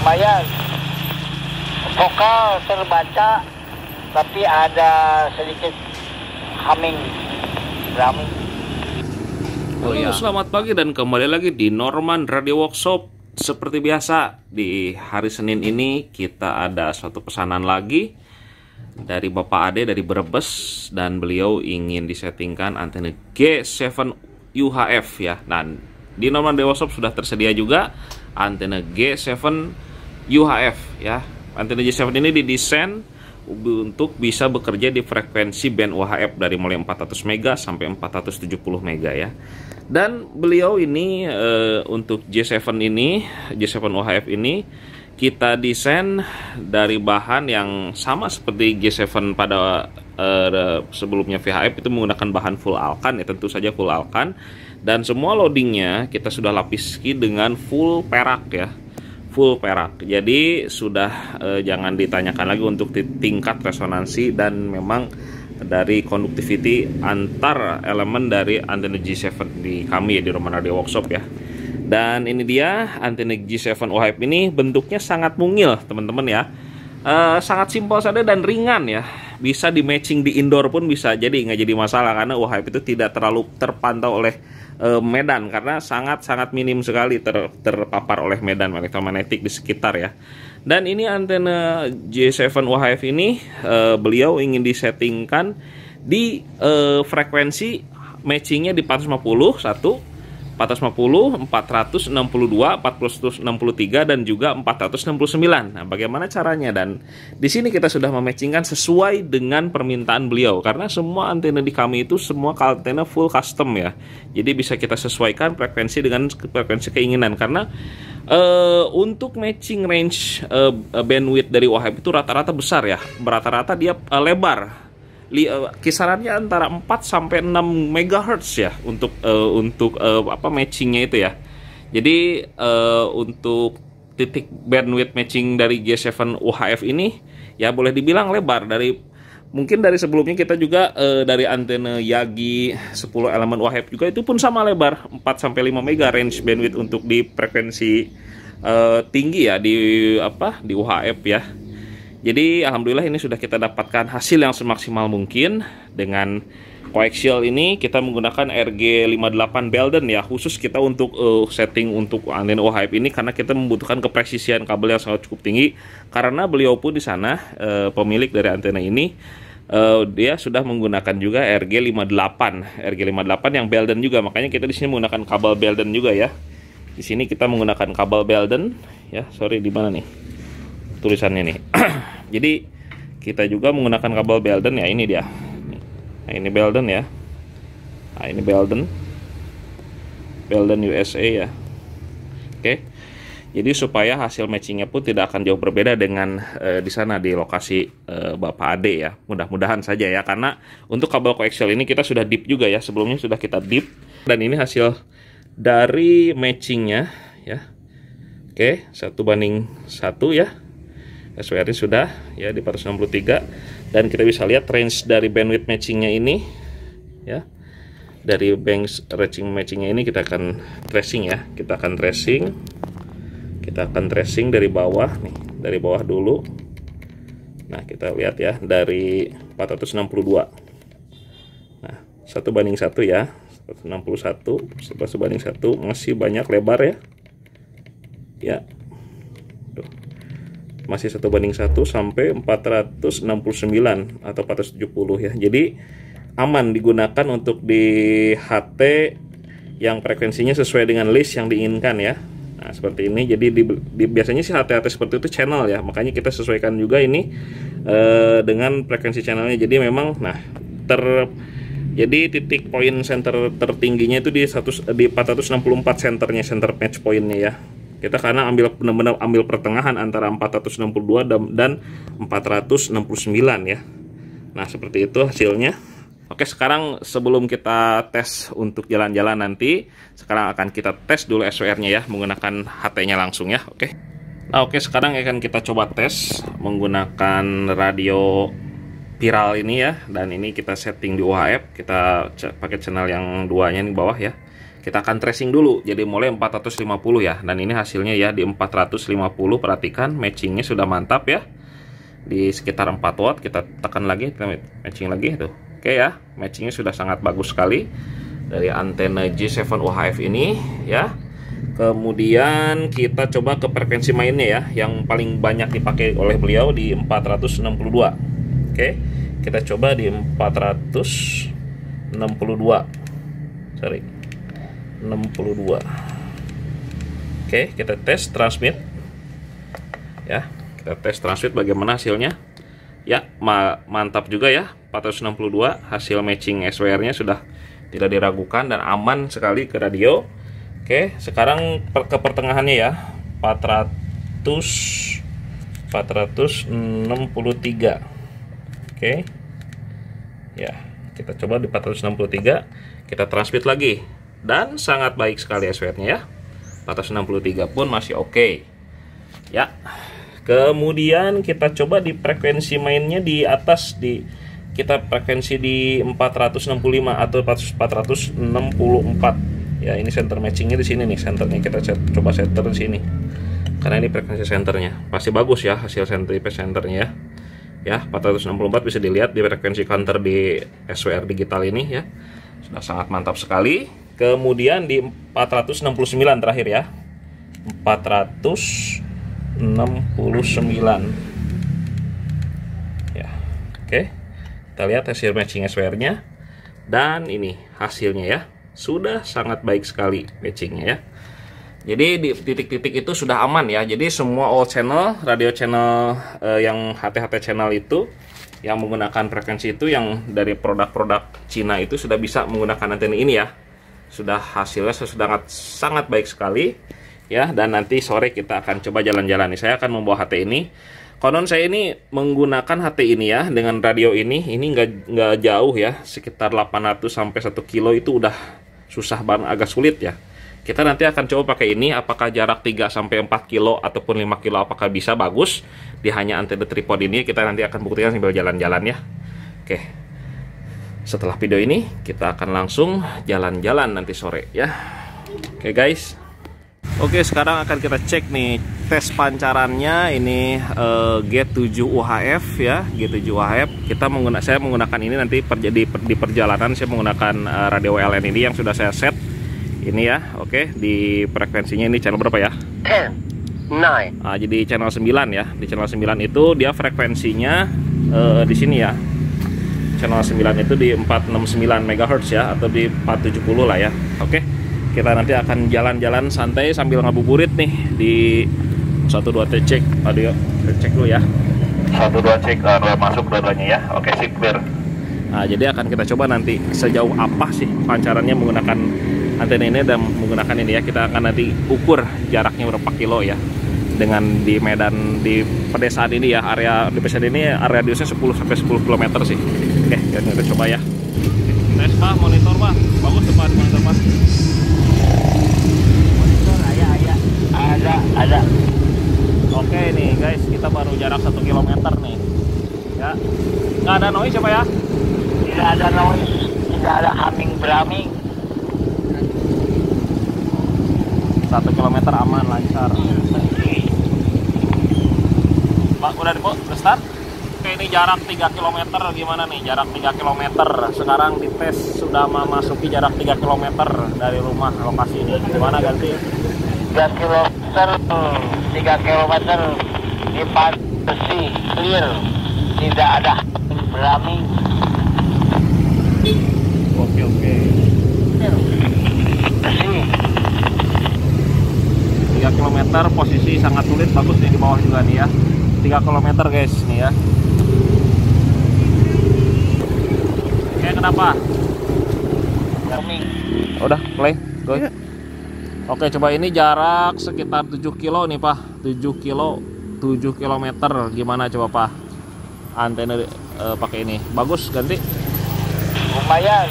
lumayan. Vokal terbaca, tapi ada sedikit humming, drumming. Selamat pagi dan kembali lagi di Norman Radio Workshop. Seperti biasa, di hari Senin ini kita ada suatu pesanan lagi dari Bapak Ade dari Brebes, dan beliau ingin disettingkan antena G7 UHF ya. Dan di Norman Radio Workshop sudah tersedia juga antena G7 UHF ya. Antena G7 ini didesain untuk bisa bekerja di frekuensi band UHF dari mulai 400 mega sampai 470 mega ya. Dan beliau ini untuk G7 UHF ini kita desain dari bahan yang sama seperti G7 pada sebelumnya VHF, itu menggunakan bahan full alkan ya, tentu saja full alkan, dan semua loadingnya kita sudah lapisi dengan full perak ya. Full perak, jadi sudah jangan ditanyakan lagi untuk tingkat resonansi dan memang dari conductivity antar elemen dari antena G7 di kami ya, di Norman Radio Workshop ya. Dan ini dia antena G7 UHF ini, bentuknya sangat mungil teman-teman ya. Sangat simpel saja dan ringan ya. Bisa di matching di indoor pun bisa, jadi nggak jadi masalah karena UHF itu tidak terlalu terpantau oleh medan, karena sangat-sangat minim sekali terpapar oleh medan elektromagnetik di sekitar ya. Dan ini antena G7 UHF ini beliau ingin disettingkan di frekuensi matchingnya di 450, 450, 462, 463 dan juga 469. Nah, bagaimana caranya? Dan di sini kita sudah mematchingkan sesuai dengan permintaan beliau, karena semua antena di kami itu semua antena full custom ya. Jadi bisa kita sesuaikan frekuensi dengan frekuensi keinginan, karena untuk matching range bandwidth dari UHF itu rata-rata besar ya. Rata-rata dia lebar. Kisarannya antara 4 sampai 6 MHz ya untuk matchingnya itu ya. Jadi untuk titik bandwidth matching dari G7 UHF ini ya boleh dibilang lebar. Mungkin dari sebelumnya kita juga dari antena Yagi 10 elemen UHF juga itu pun sama lebar, 4 sampai 5 mega range bandwidth untuk di frekuensi tinggi ya, di UHF ya. Jadi alhamdulillah ini sudah kita dapatkan hasil yang semaksimal mungkin. Dengan coaxial ini kita menggunakan RG58 Belden ya, khusus kita untuk setting untuk antena UHF ini, karena kita membutuhkan kepresisian kabel yang sangat cukup tinggi, karena beliau pun di sana pemilik dari antena ini dia sudah menggunakan juga RG58 yang Belden juga, makanya kita di sini menggunakan kabel Belden juga ya. Di sini kita menggunakan kabel Belden ya. Sorry, di mana nih tulisannya nih. Jadi kita juga menggunakan kabel Belden ya, ini dia. Nah, ini Belden ya. Nah, ini Belden USA ya. Oke. Jadi supaya hasil matchingnya pun tidak akan jauh berbeda dengan di sana di lokasi Bapak Ade ya. Mudah-mudahan saja ya, karena untuk kabel coaxial ini kita sudah deep juga ya. Sebelumnya sudah kita deep, dan ini hasil dari matchingnya ya. Oke, 1:1 ya. SWR sudah ya di 463, dan kita bisa lihat range dari bandwidth matchingnya ini ya. Dari range matchingnya ini kita akan tracing ya. Kita akan tracing dari bawah nih, dari bawah dulu. Nah, kita lihat ya dari 462. Nah, 1:1 ya. 161, 1:1 masih banyak lebar ya. Ya. Tuh. Masih 1:1 sampai 469 atau 470 ya. Jadi aman digunakan untuk di HT yang frekuensinya sesuai dengan list yang diinginkan ya. Nah, seperti ini. Jadi biasanya sih HT-HT seperti itu channel ya, makanya kita sesuaikan juga ini dengan frekuensi channelnya. Jadi memang jadi titik point center tertingginya itu di 464 centernya, center match pointnya ya. Kita karena benar-benar ambil pertengahan antara 462 dan 469 ya. Nah, seperti itu hasilnya. Oke, sekarang sebelum kita tes untuk jalan-jalan nanti, sekarang akan kita tes dulu SWR-nya ya, menggunakan HT-nya langsung ya. Oke. Nah, oke, sekarang akan kita coba tes menggunakan radio viral ini ya, dan ini kita setting di UHF. Kita pakai channel yang duanya di bawah ya. Kita akan tracing dulu, jadi mulai 450 ya. Dan ini hasilnya ya di 450, perhatikan matchingnya sudah mantap ya. Di sekitar 4 watt, kita tekan lagi, kita matching lagi tuh. Oke ya, matchingnya sudah sangat bagus sekali dari antena J7 UHF ini ya. Kemudian kita coba ke frekuensi mainnya ya, yang paling banyak dipakai oleh beliau di 462. Oke, kita coba di 462. Sorry, 62. Oke, kita tes transmit ya, kita tes transmit bagaimana hasilnya ya. Mantap juga ya, 462. Hasil matching SWR nya sudah tidak diragukan dan aman sekali ke radio. Oke, sekarang ke pertengahannya ya, 463. Oke ya, kita coba di 463, kita transmit lagi dan sangat baik sekali SWR-nya ya. 463 pun masih oke ya. Kemudian kita coba di frekuensi mainnya di atas, kita frekuensi di 465 atau 464 ya. Ini center matchingnya di sini nih, senternya kita coba center di sini karena ini frekuensi senternya pasti bagus ya, hasil senternya ya. 464 bisa dilihat di frekuensi counter di SWR digital ini ya, sudah sangat mantap sekali. Kemudian di 469 terakhir ya, 469 ya. Oke, kita lihat hasil matching SWR-nya dan ini hasilnya ya, sudah sangat baik sekali matchingnya ya. Jadi di titik-titik itu sudah aman ya. Jadi semua all channel, radio channel yang HT-HT channel itu yang menggunakan frekuensi itu, yang dari produk-produk Cina itu sudah bisa menggunakan antena ini ya. Sudah hasilnya sudah sangat baik sekali ya. Dan nanti sore kita akan coba jalan-jalan nih. Saya akan membawa HT ini. Konon saya ini menggunakan HT ini ya dengan radio ini nggak jauh ya, sekitar 800 sampai 1 kilo itu udah susah banget, agak sulit ya. Kita nanti akan coba pakai ini, apakah jarak 3 sampai 4 kilo ataupun 5 kilo apakah bisa bagus di hanya antena tripod ini. Kita nanti akan buktikan sambil jalan-jalan ya. Oke. Setelah video ini kita akan langsung jalan-jalan nanti sore ya. Oke guys. Oke, sekarang akan kita cek nih tes pancarannya ini G7 UHF ya, G7 UHF. Saya menggunakan ini nanti di perjalanan saya menggunakan radio WLN ini yang sudah saya set. Ini ya, oke, di frekuensinya ini channel berapa ya? 10, 9. Nah, jadi channel 9 ya. Di channel 9 itu dia frekuensinya di sini ya. Channel 9 itu di 469 MHz ya, atau di 470 lah ya. Oke. Kita nanti akan jalan-jalan santai sambil ngabuburit nih di 12 cek audio. Cek dulu ya. 12 cek masuk dua-duanya ya. Oke, sip, clear. Nah, jadi akan kita coba nanti sejauh apa sih pancarannya menggunakan antena ini dan menggunakan ini ya. Kita akan nanti ukur jaraknya berapa kilo ya, dengan di medan di pedesaan ini ya, area di pedesaan ini radiusnya 10 sampai 10 km sih. Oke, kita coba ya. Tes Pak, monitor Pak, bagus depan monitor Pak. Monitor ada. Oke nih guys, kita baru jarak 1 km nih ya. Nggak ada noise siapa ya? Tidak ada noise, tidak ada humming drumming. 1 km aman, lancar. Pak, udah start? Oke, ini jarak 3 km gimana nih? Jarak 3 km. Sekarang dites sudah memasuki jarak 3 km dari rumah lokasi ini. Gimana ganti? 3 km di bersih, clear. Tidak ada drumming. Oke. Bersih. 3 km posisi sangat sulit, bagus nih di bawah juga nih ya. 3 km guys nih ya. Oke, kenapa? Udah play, go. Oke, coba ini jarak sekitar 7 kilo nih Pak. 7 km gimana coba Pak? Antena pakai ini bagus, ganti. Lumayan.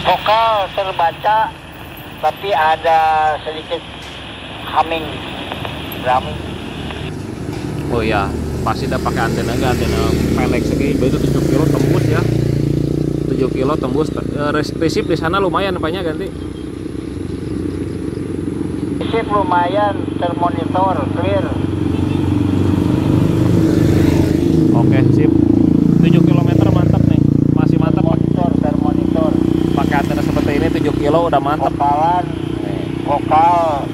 Vokal terbaca, tapi ada sedikit humming, drumming. Oh ya, pasti udah pakai antena pendek segi, itu 7 kilo tembus ya. 7 kilo tembus. Resip di sana lumayan apanya ganti. sip lumayan, termonitor clear. Oke, sip. 7 km mantap nih. Masih mantap. Termonitor. Pakai antena seperti ini 7 kilo udah mantap. Vokalan, vokal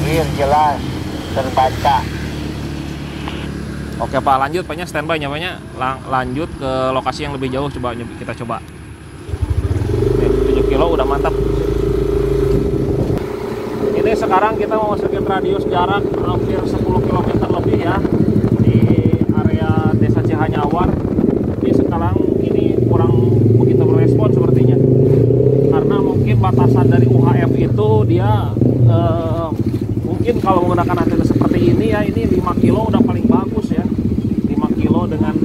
clear, jelas, terbaca. Oke Pak, lanjut Paknya, standby nyamanya. Lanjut ke lokasi yang lebih jauh, kita coba. Oke, 7 kilo udah mantap. Ini sekarang kita mau masukin radius jarak hampir 10 km lebih ya di area Desa Cihanyawar. Jadi sekarang ini kurang begitu berespon sepertinya, karena mungkin batasan dari UHF itu dia mungkin kalau menggunakan antena seperti ini ya, ini 5 kilo udah paling bagus ya. 5 kilo dengan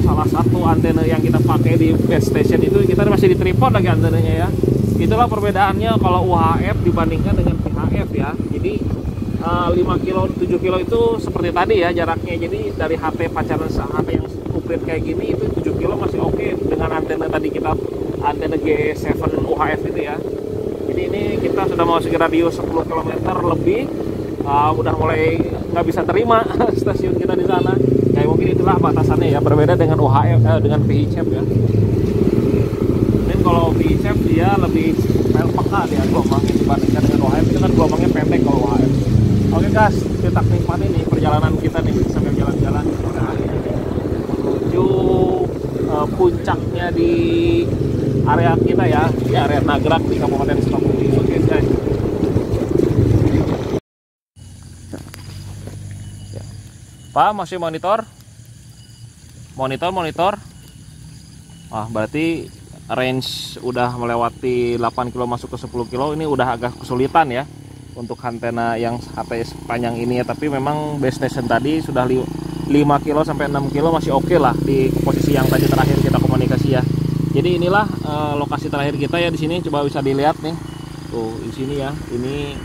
salah satu antena yang kita pakai di base station itu, kita masih di tripod lagi antenanya ya. Itulah perbedaannya kalau UHF dibandingkan dengan VHF ya. Jadi 5 kilo, 7 kilo itu seperti tadi ya jaraknya. Jadi dari HP pacaran HP yang upgrade kayak gini itu 7 kilo masih oke dengan antena tadi kita, antena G7 UHF itu ya. Jadi ini kita sudah mau masukin radius 10 km lebih. Udah mulai nggak bisa terima stasiun kita di sana. Kayak mungkin itulah batasannya ya, berbeda dengan UHF dengan VHF ya. Mungkin kalau VHF dia lebih peka dia gelombangnya dibandingkan dengan UHF, itu kan gelombangnya pendek kalau UHF. Oke guys, kita nikmati nih perjalanan kita nih sambil jalan-jalan menuju puncaknya di area kita ya, di area Nagrak di Kabupaten Sukabumi. Oke guys. Pak, masih monitor? Monitor. Wah, berarti range udah melewati 8 kilo masuk ke 10 kilo. Ini udah agak kesulitan ya untuk antena yang HP sepanjang ini ya. Tapi memang base station tadi sudah 5 kilo sampai 6 kilo masih oke lah di posisi yang tadi terakhir kita komunikasi ya. Jadi inilah lokasi terakhir kita ya di sini. Coba bisa dilihat nih. Tuh, di sini ya. Ini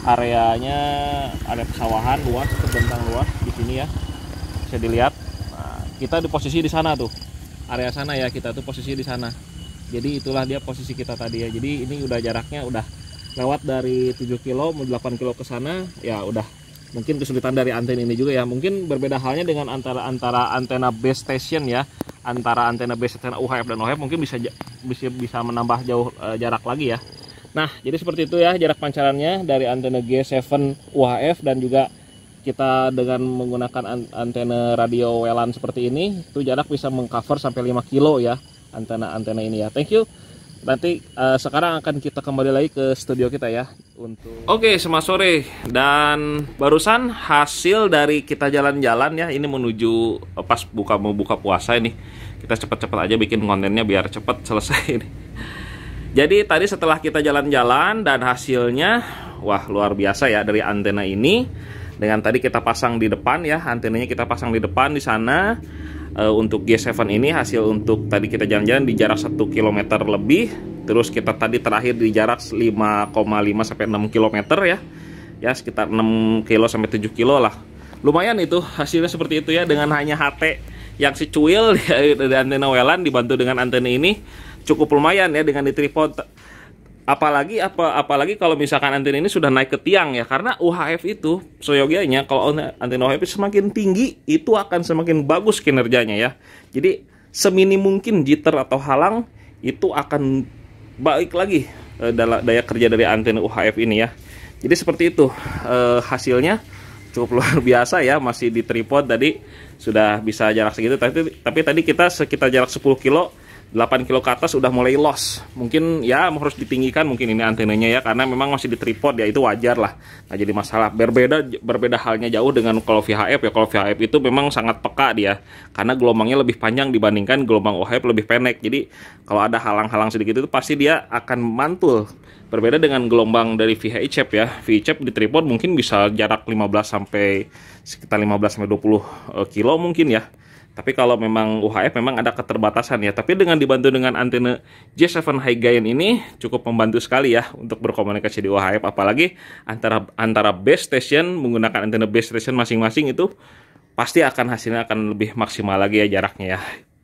areanya ada pesawahan luas, terbentang luas di sini ya, bisa dilihat. Nah, kita di posisi di sana tuh, area sana ya, kita tuh posisi di sana. Jadi itulah dia posisi kita tadi ya. Jadi ini udah jaraknya udah lewat dari 7 kilo, 8 kilo ke sana ya, udah mungkin kesulitan dari antena ini juga ya. Mungkin berbeda halnya dengan antara antena base station ya, antara antena base station UHF dan OHF mungkin bisa menambah jauh jarak lagi ya. Nah, jadi seperti itu ya jarak pancarannya dari antena G7 UHF, dan juga kita dengan menggunakan antena radio WLAN seperti ini, itu jarak bisa mengcover sampai 5 kilo ya antena ini ya. Thank you. Nanti sekarang akan kita kembali lagi ke studio kita ya untuk. Oke, selamat sore. Dan barusan hasil dari kita jalan-jalan ya, ini menuju pas mau buka puasa ini. Kita cepat-cepat aja bikin kontennya biar cepat selesai ini. Jadi tadi setelah kita jalan-jalan dan hasilnya, wah luar biasa ya dari antena ini. Dengan tadi kita pasang di depan ya, antenanya kita pasang di depan di sana. Untuk G7 ini hasil untuk tadi kita jalan-jalan di jarak 1 km lebih. Terus kita tadi terakhir di jarak 5,5 sampai 6 km ya. Ya sekitar 6 kilo sampai 7 kilo lah. Lumayan itu hasilnya seperti itu ya, dengan hanya HT yang si cuil ya, dari antena WLAN dibantu dengan antena ini. Cukup lumayan ya dengan di tripod. Apalagi kalau misalkan antena ini sudah naik ke tiang ya, karena UHF itu seyogianya kalau antena UHF semakin tinggi itu akan semakin bagus kinerjanya ya. Jadi seminim mungkin jitter atau halang itu akan baik lagi daya kerja dari antena UHF ini ya. Jadi seperti itu hasilnya cukup luar biasa ya, masih di tripod tadi sudah bisa jarak segitu, tapi tadi kita sekitar jarak 10 kilo 8 kilo ke atas udah mulai loss. Mungkin ya harus ditinggikan mungkin ini antenanya ya, karena memang masih di tripod ya, itu wajar lah, nggak jadi masalah. Berbeda halnya jauh dengan kalau VHF ya. Kalau VHF itu memang sangat peka dia, karena gelombangnya lebih panjang dibandingkan gelombang OHF lebih pendek. Jadi kalau ada halang-halang sedikit itu pasti dia akan mantul. Berbeda dengan gelombang dari VHF ya. VHF di tripod mungkin bisa jarak 15 sampai sekitar 15 sampai 20 kilo mungkin ya. Tapi kalau memang UHF memang ada keterbatasan ya. Tapi dengan dibantu dengan antena G7 High Gain ini cukup membantu sekali ya untuk berkomunikasi di UHF. Apalagi antara base station menggunakan antena base station masing-masing, itu pasti akan hasilnya akan lebih maksimal lagi ya jaraknya ya.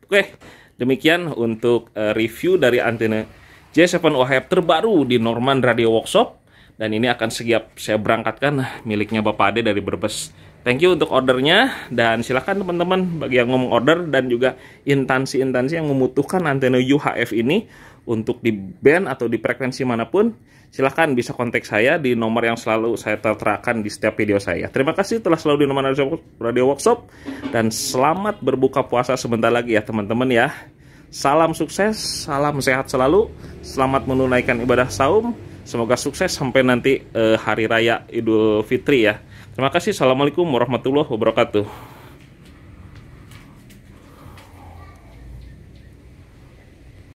Oke, demikian untuk review dari antena J7 OHF terbaru di Norman Radio Workshop. Dan ini akan siap saya berangkatkan miliknya Bapak Ade dari Brebes. Thank you untuk ordernya, dan silakan teman-teman bagi yang ngomong order dan juga instansi-instansi yang membutuhkan antena UHF ini untuk di band atau di frekuensi manapun, silakan bisa kontak saya di nomor yang selalu saya terterakan di setiap video saya. Terima kasih telah selalu di Norman Radio Workshop, dan selamat berbuka puasa sebentar lagi ya teman-teman ya. Salam sukses, salam sehat selalu, selamat menunaikan ibadah saum. Semoga sukses sampai nanti Hari Raya Idul Fitri ya. Terima kasih. Assalamualaikum warahmatullahi wabarakatuh.